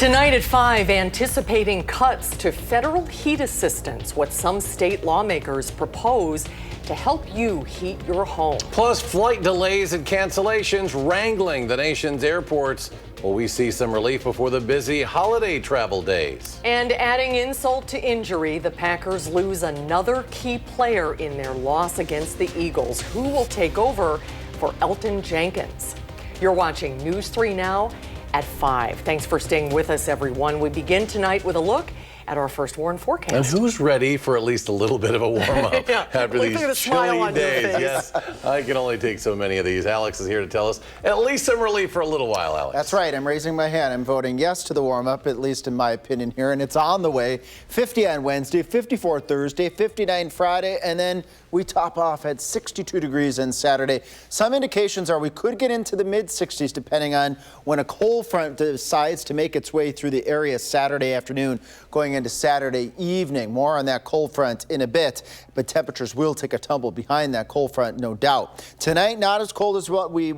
Tonight at 5, anticipating cuts to federal heat assistance, what some state lawmakers propose to help you heat your home. Plus, flight delays and cancellations wrangling the nation's airports. Will we see some relief before the busy holiday travel days? And adding insult to injury, the Packers lose another key player in their loss against the Eagles. Who will take over for Elton Jenkins? You're watching News 3 Now at 5. Thanks for staying with us, everyone. We begin tonight with a look at our first warn forecast. And who's ready for at least a little bit of a warm-up after these chilly days? Yes, I can only take so many of these. Alex is here to tell us at least some relief for a little while, Alex. That's right. I'm raising my hand. I'm voting yes to the warm-up, at least in my opinion here, and it's on the way. 50 on Wednesday, 54 Thursday, 59 Friday, and then we top off at 62 degrees on Saturday. Some indications are we could get into the mid-60s depending on when a cold front decides to make its way through the area Saturday afternoon, going into Saturday evening. More on that cold front in a bit, but temperatures will take a tumble behind that cold front, no doubt. Tonight, not as cold as what we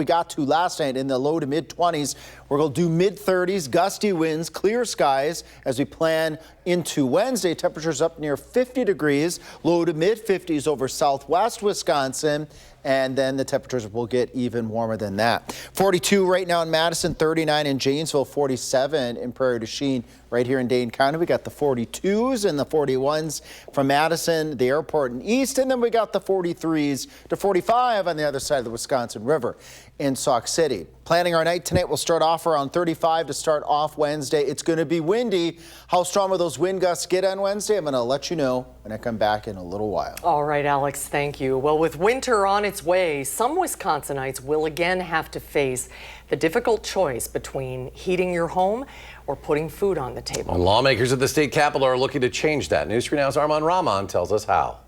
got to last night in the low to mid-20s. We're going to do mid-30s, gusty winds, clear skies as we plan into Wednesday. Temperatures up near 50 degrees, low to mid-50s over southwest Wisconsin, and then the temperatures will get even warmer than that. 42 right now in Madison, 39 in Janesville, 47 in Prairie du Chien. Right here in Dane County, we got the 42s and the 41s from Madison, the airport and east, and then we got the 43s to 45 on the other side of the Wisconsin River in Sauk City. Planning our night tonight, we'll start off around 35 to start off Wednesday. It's going to be windy. How strong will those wind gusts get on Wednesday? I'm going to let you know when I come back in a little while. All right, Alex, thank you. Well, with winter on its way, some Wisconsinites will again have to face the difficult choice between heating your home or putting food on the table. And lawmakers at the state capitol are looking to change that. News 3 Now's Armand Rahman tells us how.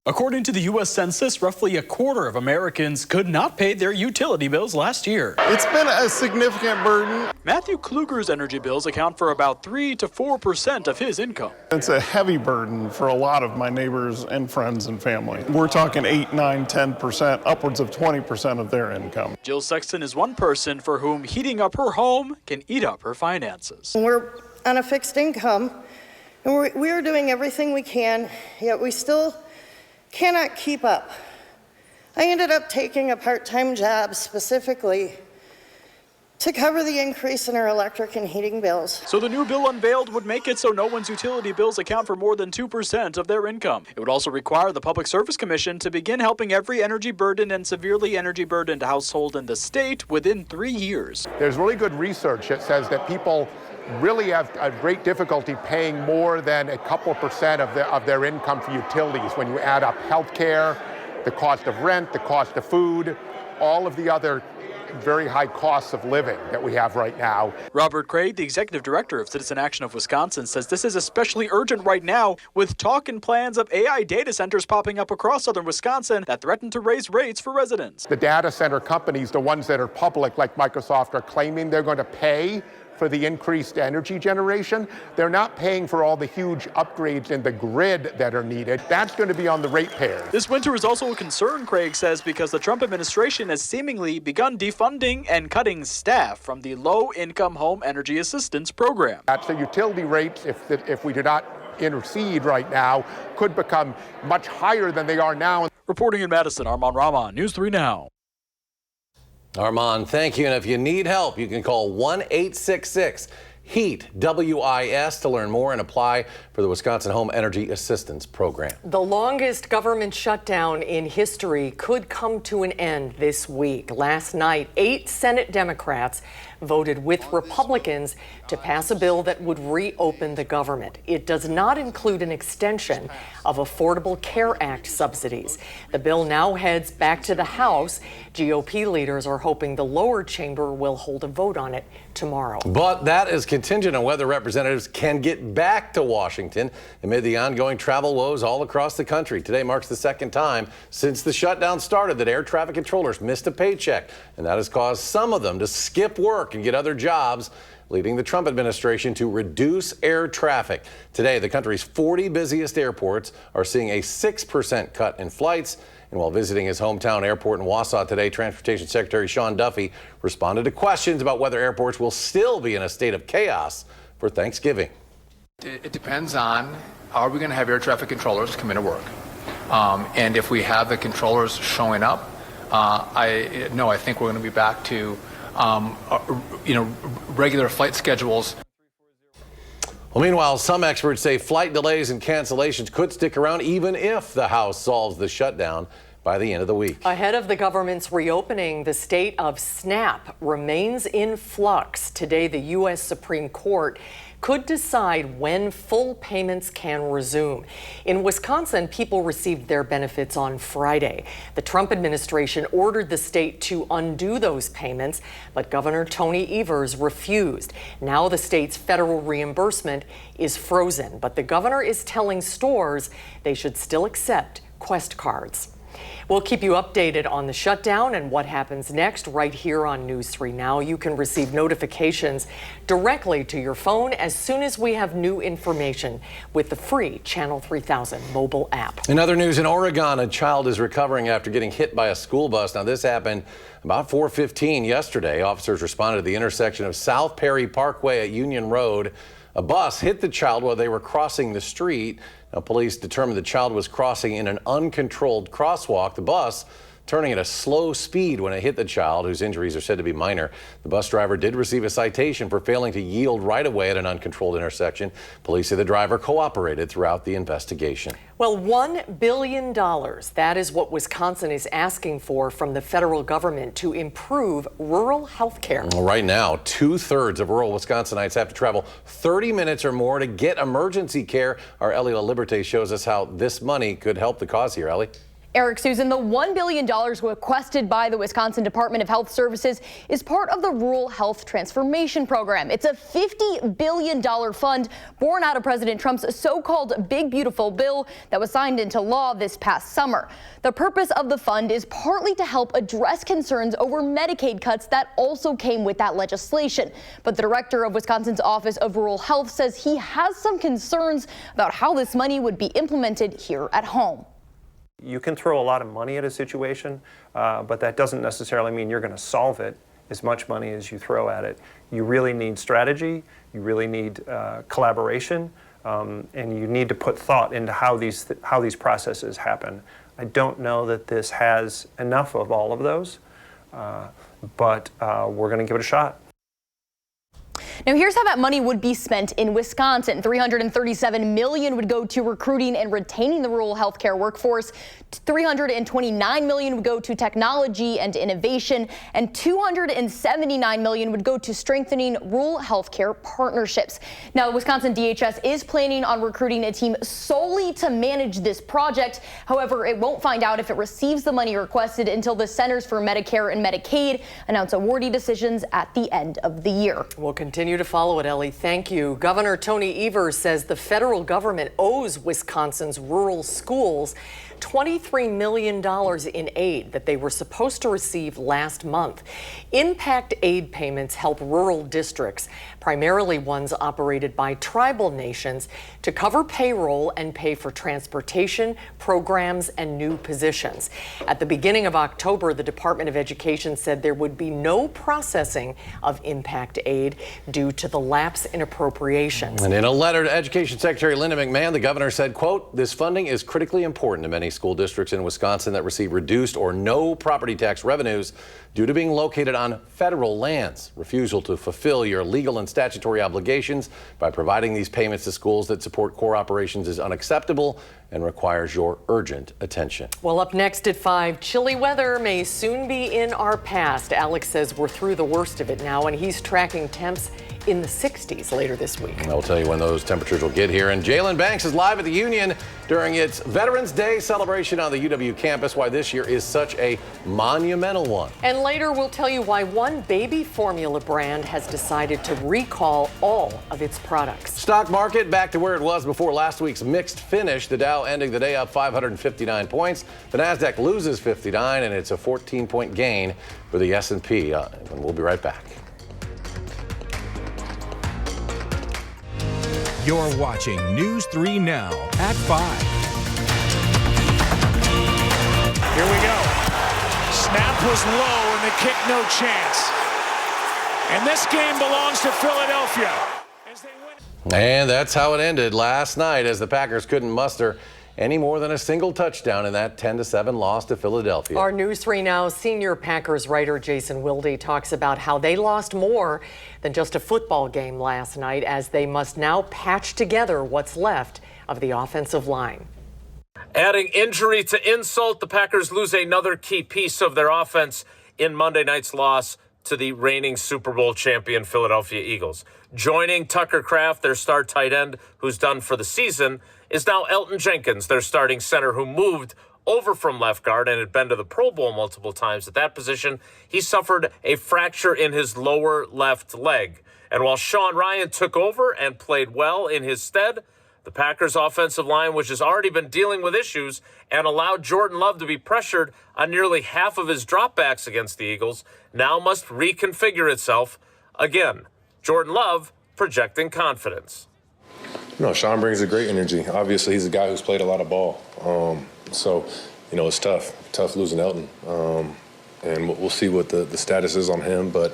According to the U.S. Census, roughly a quarter of Americans could not pay their utility bills last year. It's been a significant burden. Matthew Kluger's energy bills account for about 3 to 4% of his income. It's a heavy burden for a lot of my neighbors and friends and family. We're talking 8, 9, 10%, upwards of 20% of their income. Jill Sexton is one person for whom heating up her home can eat up her finances. We're on a fixed income, and we are doing everything we can, yet we still cannot keep up. I ended up taking a part-time job specifically to cover the increase in our electric and heating bills. So the new bill unveiled would make it so no one's utility bills account for more than 2% of their income. It would also require the Public Service Commission to begin helping every energy burdened and severely energy burdened household in the state within 3 years. There's really good research that says that people really have a great difficulty paying more than a couple percent of their income for utilities when you add up health care, the cost of rent, the cost of food, all of the other very high costs of living that we have right now. Robert Craig, the executive director of Citizen Action of Wisconsin, says this is especially urgent right now with talk and plans of AI data centers popping up across southern Wisconsin that threaten to raise rates for residents. The data center companies, the ones that are public like Microsoft, are claiming they're going to pay for the increased energy generation. They're not paying for all the huge upgrades in the grid that are needed. That's going to be on the ratepayers. This winter is also a concern, Craig says, because the Trump administration has seemingly begun defunding and cutting staff from the Low-Income Home Energy Assistance Program. That's the utility rates, if we do not intercede right now, could become much higher than they are now. Reporting in Madison, Armand Rahman, News 3 Now. Armand, thank you. And if you need help, you can call 1-866-HEAT, WIS, to learn more and apply for the Wisconsin Home Energy Assistance Program. The longest government shutdown in history could come to an end this week. Last night, 8 Senate Democrats voted with Republicans to pass a bill that would reopen the government. It does not include an extension of Affordable Care Act subsidies. The bill now heads back to the House. GOP leaders are hoping the lower chamber will hold a vote on it tomorrow. But that is contingent on whether representatives can get back to Washington amid the ongoing travel woes all across the country. Today marks the second time since the shutdown started that air traffic controllers missed a paycheck, and that has caused some of them to skip work and get other jobs, leading the Trump administration to reduce air traffic. Today, the country's 40 busiest airports are seeing a 6% cut in flights And while visiting his hometown airport in Wausau today, Transportation Secretary Sean Duffy responded to questions about whether airports will still be in a state of chaos for Thanksgiving. It depends on, are we going to have air traffic controllers come into work? And if we have the controllers showing up, I think we're going to be back to regular flight schedules. Well, meanwhile, some experts say flight delays and cancellations could stick around even if the House solves the shutdown by the end of the week. Ahead of the government's reopening, the state of SNAP remains in flux. Today, the U.S. Supreme Court could decide when full payments can resume. In Wisconsin, people received their benefits on Friday. The Trump administration ordered the state to undo those payments, but Governor Tony Evers refused. Now the state's federal reimbursement is frozen, but the governor is telling stores they should still accept Quest cards. We'll keep you updated on the shutdown and what happens next right here on News 3 Now. You can receive notifications directly to your phone as soon as we have new information with the free Channel 3000 mobile app. In other news, in Oregon, a child is recovering after getting hit by a school bus. Now, this happened about 4:15 yesterday. Officers responded to the intersection of South Perry Parkway at Union Road. A bus hit the child while they were crossing the street. Now, police determined the child was crossing in an uncontrolled crosswalk. The bus turning at a slow speed when it hit the child, whose injuries are said to be minor. The bus driver did receive a citation for failing to yield right away at an uncontrolled intersection. Police say the driver cooperated throughout the investigation. Well, $1 billion, that is what Wisconsin is asking for from the federal government to improve rural health care. Well, right now, 2/3 of rural Wisconsinites have to travel 30 minutes or more to get emergency care. Our Ellie LaLiberte shows us how this money could help the cause here. Ellie? Eric, Susan, the $1 billion requested by the Wisconsin Department of Health Services is part of the Rural Health Transformation Program. It's a $50 billion fund born out of President Trump's so-called Big Beautiful Bill that was signed into law this past summer. The purpose of the fund is partly to help address concerns over Medicaid cuts that also came with that legislation. But the director of Wisconsin's Office of Rural Health says he has some concerns about how this money would be implemented here at home. You can throw a lot of money at a situation, but that doesn't necessarily mean you're going to solve it as much money as you throw at it. You really need strategy, you really need collaboration, and you need to put thought into how these processes happen. I don't know that this has enough of all of those, but we're going to give it a shot. Now, here's how that money would be spent in Wisconsin. $337 million would go to recruiting and retaining the rural healthcare workforce. $329 million would go to technology and innovation, and $279 million would go to strengthening rural healthcare partnerships. Now, Wisconsin DHS is planning on recruiting a team solely to manage this project. However, it won't find out if it receives the money requested until the Centers for Medicare and Medicaid announce awardee decisions at the end of the year. We'll continue to follow it, Ellie. Thank you. Governor Tony Evers says the federal government owes Wisconsin's rural schools $23 million in aid that they were supposed to receive last month. Impact aid payments help rural districts, primarily ones operated by tribal nations, to cover payroll and pay for transportation, programs, and new positions. At the beginning of October, the Department of Education said there would be no processing of impact aid due to the lapse in appropriations. And in a letter to Education Secretary Linda McMahon, the governor said, quote, "This funding is critically important to many school districts in Wisconsin that receive reduced or no property tax revenues due to being located on federal lands. Refusal to fulfill your legal and statutory obligations by providing these payments to schools that support core operations is unacceptable and requires your urgent attention." Well, up next at 5, chilly weather may soon be in our past. Alex says we're through the worst of it now, and he's tracking temps in the 60s later this week. And I'll tell you when those temperatures will get here. And Jalen Banks is live at the Union during its Veterans Day celebration on the UW campus, why this year is such a monumental one. And later we'll tell you why one baby formula brand has decided to recall all of its products. Stock market back to where it was before last week's mixed finish. The Dow ending the day up 559 points. The Nasdaq loses 59, and it's a 14-point gain for the S&P. And we'll be right back. You're watching News 3 Now at 5. Here we go. Snap was low and the kick no chance. And this game belongs to Philadelphia. And that's how it ended last night, as the Packers couldn't muster any more than a single touchdown in that 10-7 loss to Philadelphia. Our News 3 Now senior Packers writer Jason Wilde talks about how they lost more than just a football game last night, as they must now patch together what's left of the offensive line. Adding injury to insult, the Packers lose another key piece of their offense in Monday night's loss to the reigning Super Bowl champion Philadelphia Eagles. Joining Tucker Kraft, their star tight end, who's done for the season, is now Elgton Jenkins, their starting center, who moved over from left guard and had been to the Pro Bowl multiple times at that position. He suffered a fracture in his lower left leg. And while Sean Rhyan took over and played well in his stead, the Packers' offensive line, which has already been dealing with issues and allowed Jordan Love to be pressured on nearly half of his dropbacks against the Eagles, now must reconfigure itself again. Jordan Love projecting confidence. No, Sean brings a great energy. Obviously, he's a guy who's played a lot of ball. So, it's tough losing Elgton. And we'll see what the status is on him. But,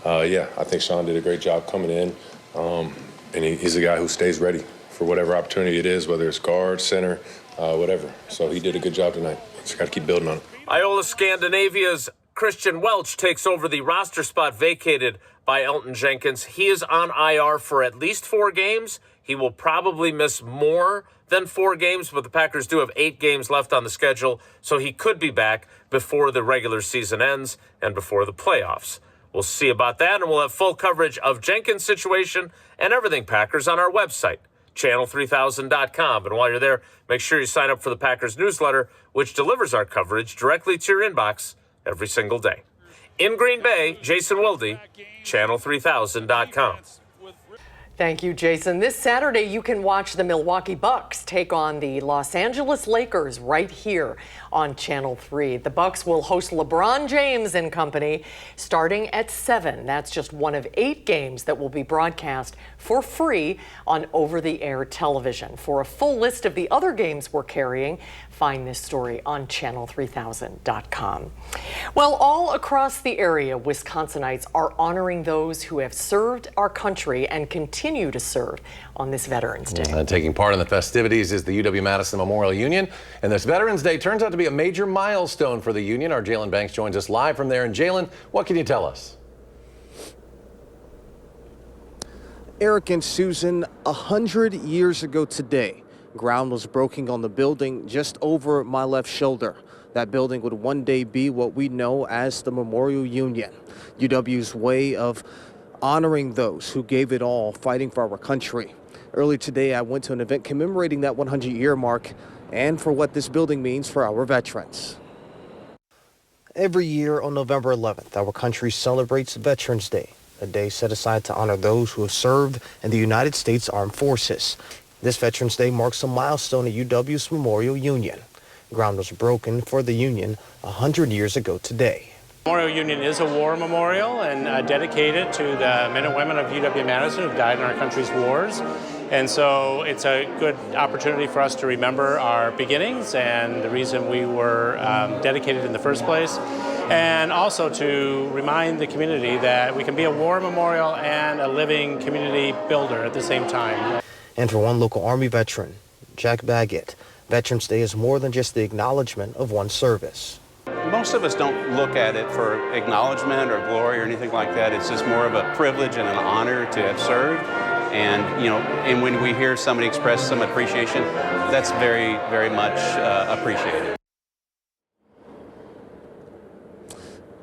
I think Sean did a great job coming in. And he's a guy who stays ready for whatever opportunity it is, whether it's guard, center, whatever. So he did a good job tonight. Just got to keep building on it. Iola Scandinavia's Christian Welch takes over the roster spot vacated by Elgton Jenkins. He is on IR for at least 4 games. He will probably miss more than 4 games, but the Packers do have 8 games left on the schedule, so he could be back before the regular season ends and before the playoffs. We'll see about that, and we'll have full coverage of Jenkins' situation and everything Packers on our website, channel3000.com. And while you're there, make sure you sign up for the Packers newsletter, which delivers our coverage directly to your inbox every single day. In Green Bay, Jason Wilde, channel3000.com. Thank you, Jason. This Saturday, you can watch the Milwaukee Bucks take on the Los Angeles Lakers right here on Channel 3. The Bucks will host LeBron James and company starting at 7. That's just one of 8 games that will be broadcast for free on over-the-air television. For a full list of the other games we're carrying, find this story on channel3000.com. Well, all across the area, Wisconsinites are honoring those who have served our country and continue to serve on this Veterans Day. And taking part in the festivities is the UW-Madison Memorial Union. And this Veterans Day turns out to be a major milestone for the union. Our Jalen Banks joins us live from there. And Jalen, what can you tell us? Eric and Susan, 100 years ago today, ground was broken on the building just over my left shoulder. That building would one day be what we know as the Memorial Union, UW's way of honoring those who gave it all fighting for our country. Earlier today, I went to an event commemorating that 100-year mark and for what this building means for our veterans. Every year on November 11th, our country celebrates Veterans Day, a day set aside to honor those who have served in the United States Armed Forces. This Veterans Day marks a milestone at UW's Memorial Union. Ground was broken for the Union 100 years ago today. Memorial Union is a war memorial and dedicated to the men and women of UW-Madison who've died in our country's wars. And so it's a good opportunity for us to remember our beginnings and the reason we were dedicated in the first place. And also to remind the community that we can be a war memorial and a living community builder at the same time. And for one local Army veteran, Jack Baggett, Veterans Day is more than just the acknowledgement of one's service. Most of us don't look at it for acknowledgement or glory or anything like that. It's just more of a privilege and an honor to have served. And, and when we hear somebody express some appreciation, that's very, very much appreciated.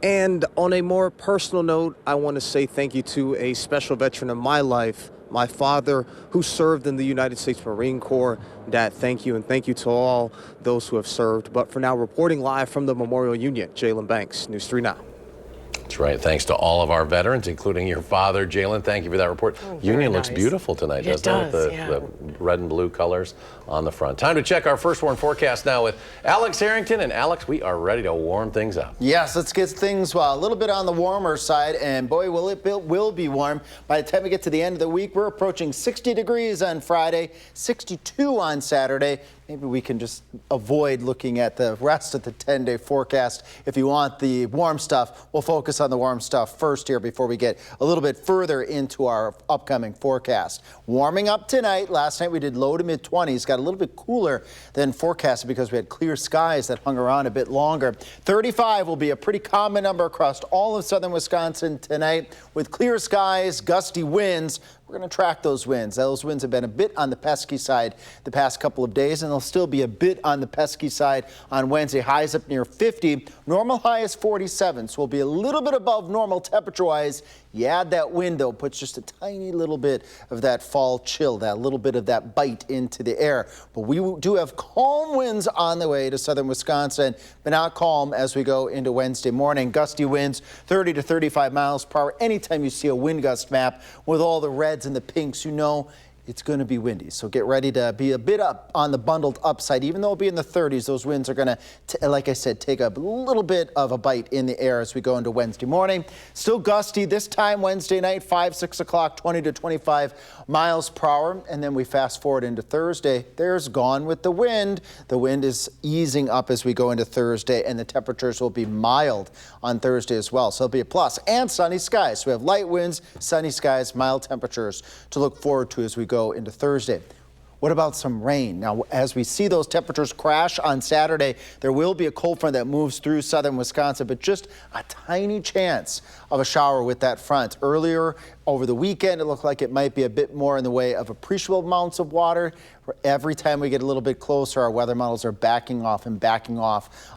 And on a more personal note, I want to say thank you to a special veteran in my life, my father, who served in the United States Marine Corps. Dad, thank you, and thank you to all those who have served. But for now, reporting live from the Memorial Union, Jalen Banks, News 3 Now. That's right. Thanks to all of our veterans, including your father, Jalen. Thank you for that report. Union looks beautiful tonight, doesn't it? The red and blue colors on the front. Time to check our first warn forecast now with Alex Harrington. And Alex, we are ready to warm things up. Yes, let's get things a little bit on the warmer side, and boy, will be warm. By the time we get to the end of the week, we're approaching 60 degrees on Friday, 62 on Saturday, maybe we can just avoid looking at the rest of the 10-day forecast. If you want the warm stuff, we'll focus on the warm stuff first here before we get a little bit further into our upcoming forecast. Warming up tonight. Last night we did low to mid 20s, got a little bit cooler than forecasted because we had clear skies that hung around a bit longer. 35 will be a pretty common number across all of southern Wisconsin tonight with clear skies, gusty winds. We're going to track those winds. Those winds have been a bit on the pesky side the past couple of days, and they'll still be a bit on the pesky side on Wednesday. Highs up near 50. Normal high is 47, so we'll be a little bit above normal temperature-wise. You add that wind, though, puts just a tiny little bit of that fall chill, that little bit of that bite into the air. But we do have calm winds on the way to southern Wisconsin, but not calm as we go into Wednesday morning. Gusty winds, 30 to 35 miles per hour. Anytime you see a wind gust map with all the reds and the pinks, you know it's going to be windy. So get ready to be a bit up on the bundled upside. Even though it'll be in the 30s, those winds are going to, like I said, take a little bit of a bite in the air as we go into Wednesday morning. Still gusty this time Wednesday night, 5, 6 o'clock, 20 to 25 miles per hour. And then we fast forward into Thursday. There's gone with the wind. The wind is easing up as we go into Thursday, and the temperatures will be mild on Thursday as well. So it'll be a plus, and sunny skies. So we have light winds, sunny skies, mild temperatures to look forward to as we go into Thursday. What about some rain? Now, as we see those temperatures crash on Saturday, there will be a cold front that moves through southern Wisconsin, but just a tiny chance of a shower with that front. Earlier over the weekend, it looked like it might be a bit more in the way of appreciable amounts of water. Every time we get a little bit closer, our weather models are backing off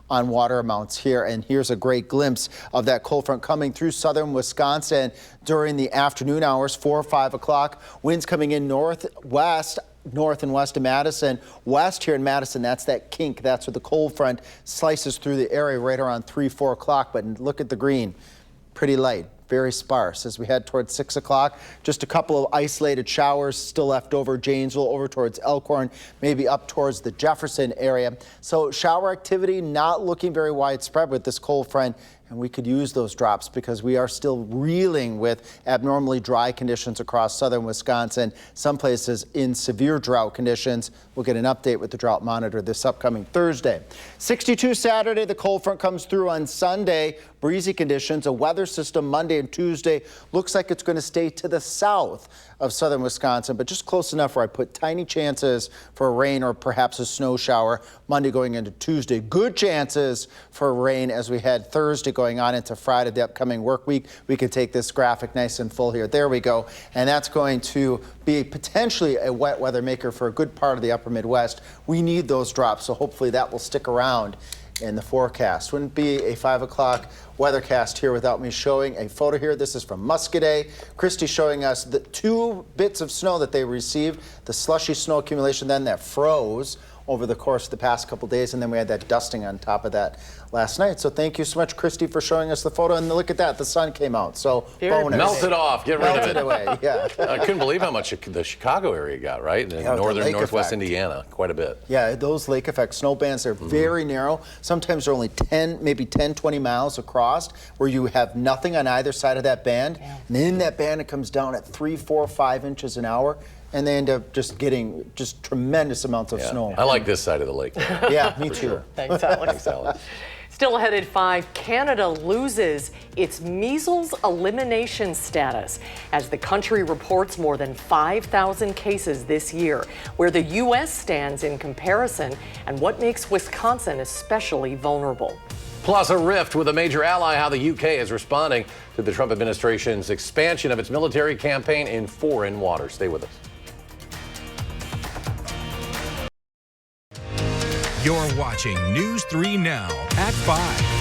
on water amounts here. And here's a great glimpse of that cold front coming through southern Wisconsin during the afternoon hours, 4 or 5 o'clock. Winds coming in north and west of Madison. West here in Madison, that's that kink. That's where the cold front slices through the area right around 3, 4 o'clock. But look at the green. Pretty light, very sparse. As we head towards 6 o'clock, just a couple of isolated showers still left over Janesville, over towards Elkhorn, maybe up towards the Jefferson area. So shower activity not looking very widespread with this cold front. And we could use those drops because we are still reeling with abnormally dry conditions across southern Wisconsin, some places in severe drought conditions. We'll get an update with the drought monitor this upcoming Thursday. 62 Saturday, the cold front comes through on Sunday. Breezy conditions, a weather system Monday and Tuesday. Looks like it's going to stay to the south of southern Wisconsin, but just close enough where I put tiny chances for rain or perhaps a snow shower Monday going into Tuesday. Good chances for rain as we head Thursday going on into Friday, the upcoming work week. We can take this graphic nice and full here. There we go. And that's going to be potentially a wet weather maker for a good part of the upper Midwest. We need those drops, so hopefully that will stick around in the forecast. Wouldn't be a 5 o'clock weathercast here without me showing a photo here. This is from Muscadet. Christy showing us the 2 bits of snow that they received, the slushy snow accumulation then that froze over the course of the past couple days, and then we had that dusting on top of that last night. So thank you so much, Christy, for showing us the photo. And look at that, the sun came out. So bonus. Melt it off, get rid of it. Away. Yeah. I couldn't believe how much the Chicago area got, right? And northern, northwest Indiana, quite a bit. Yeah, those lake effect snow bands are very narrow. Sometimes they're only 10, maybe 10, 20 miles across, where you have nothing on either side of that band. Yeah. And in that band, it comes down at 3, 4, 5 inches an hour. And they end up just getting just tremendous amounts of snow. I like this side of the lake. Yeah, me too. Sure. Thanks, Alex. Thanks, Alex. Still ahead at 5, Canada loses its measles elimination status as the country reports more than 5,000 cases this year, where the U.S. stands in comparison and what makes Wisconsin especially vulnerable. Plus, a rift with a major ally, how the UK is responding to the Trump administration's expansion of its military campaign in foreign waters. Stay with us. You're watching News 3 Now at 5.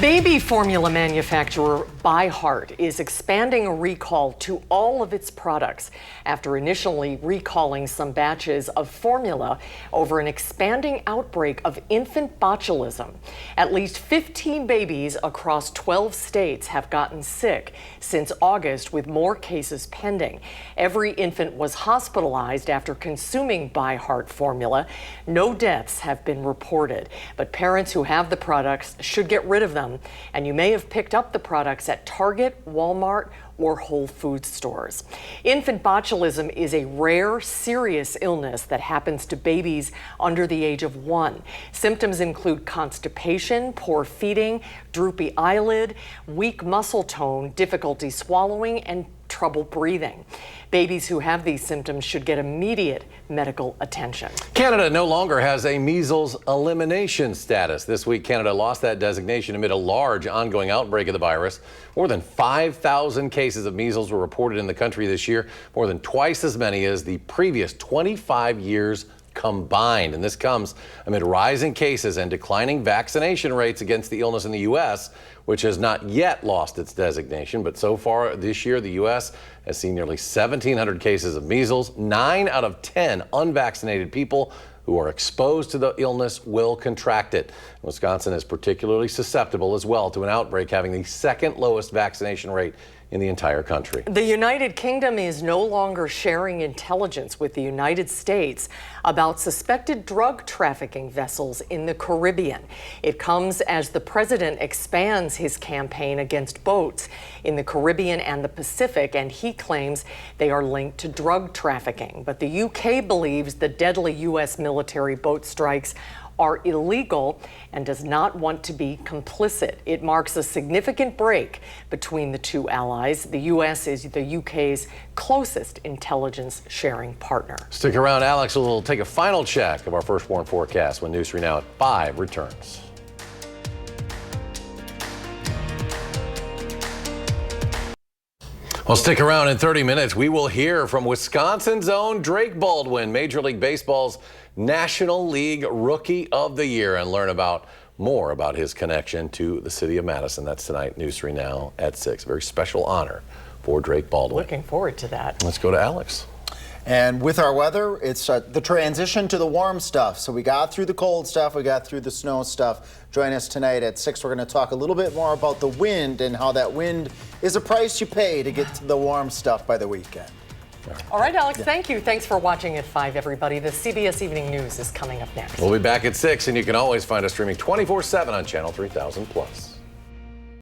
Baby formula manufacturer ByHeart is expanding a recall to all of its products after initially recalling some batches of formula over an expanding outbreak of infant botulism. At least 15 babies across 12 states have gotten sick since August, with more cases pending. Every infant was hospitalized after consuming ByHeart formula. No deaths have been reported, but parents who have the products should get rid of them. And you may have picked up the products at at Target, Walmart, or Whole Foods stores. Infant botulism is a rare, serious illness that happens to babies under the age of 1. Symptoms include constipation, poor feeding, droopy eyelid, weak muscle tone, difficulty swallowing, and trouble breathing. Babies who have these symptoms should get immediate medical attention. Canada no longer has a measles elimination status. This week, Canada lost that designation amid a large ongoing outbreak of the virus. More than 5,000 cases of measles were reported in the country this year, more than twice as many as the previous 25 years combined. And this comes amid rising cases and declining vaccination rates against the illness in the U.S., which has not yet lost its designation. But so far this year, the U.S. has seen nearly 1,700 cases of measles. 9 out of 10 unvaccinated people who are exposed to the illness will contract it. Wisconsin is particularly susceptible as well to an outbreak, having the second lowest vaccination rate in the entire country. The United Kingdom is no longer sharing intelligence with the United States about suspected drug trafficking vessels in the Caribbean. It comes as the president expands his campaign against boats in the Caribbean and the Pacific, and he claims they are linked to drug trafficking. But the UK believes the deadly U.S. military boat strikes are illegal and does not want to be complicit. It marks a significant break between the two allies. The U.S. is the UK's closest intelligence sharing partner. Stick around, Alex will take a final check of our firstborn forecast when News 3 Now at 5 returns. Well, stick around. In 30 minutes, we will hear from Wisconsin's own Drake Baldwin, Major League Baseball's National League Rookie of the Year, and learn more about his connection to the city of Madison. That's tonight, News 3 Now at 6. A very special honor for Drake Baldwin. Looking forward to that. Let's go to Alex. And with our weather, it's the transition to the warm stuff. So we got through the cold stuff, we got through the snow stuff. Join us tonight at 6. We're going to talk a little bit more about the wind and how that wind is a price you pay to get to the warm stuff by the weekend. All right, Alex, thank you. Thanks for watching at 5, everybody. The CBS Evening News is coming up next. We'll be back at 6, and you can always find us streaming 24/7 on Channel 3000+.